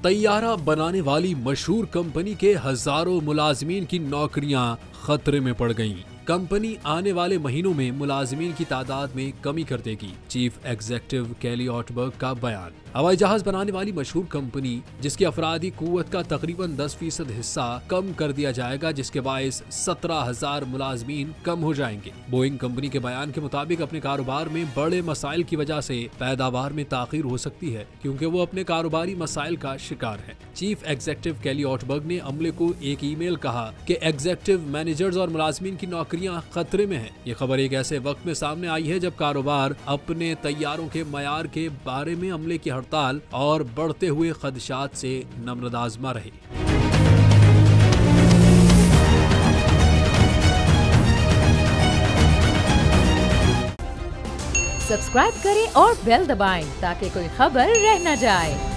तैयारा बनाने वाली मशहूर कंपनी के हजारों मुलाजमीन की नौकरियां खतरे में पड़ गईं। कंपनी आने वाले महीनों में मुलाजमीन की तादाद में कमी कर देगी। चीफ एग्जीक्यूटिव केली ऑटबर्ग का बयान। हवाई जहाज बनाने वाली मशहूर कंपनी जिसकी अफरादी कुव्वत का तकरीबन 10% हिस्सा कम कर दिया जाएगा, जिसके बायस 17,000 मुलाजमीन कम हो जाएंगे। बोइंग कंपनी के बयान के मुताबिक अपने कारोबार में बड़े मसाइल की वजह से पैदावार में ताखीर हो सकती है, क्योंकि वो अपने कारोबारी मसाइल का शिकार है। चीफ एग्जीक्यूटिव केली ऑटबर्ग ने अमले को एक ईमेल कहा कि एग्जीक्यूटिव मैनेजर्स और मुलाजमीन की नौकरियां खतरे में हैं। ये खबर एक ऐसे वक्त में सामने आई है जब कारोबार अपने तैयारों के मयार के बारे में अमले की हड़ताल और बढ़ते हुए खदशात से नम्रदाज़मा रहे। सब्सक्राइब करें और बेल दबाएं ताकि कोई खबर रह न जाए।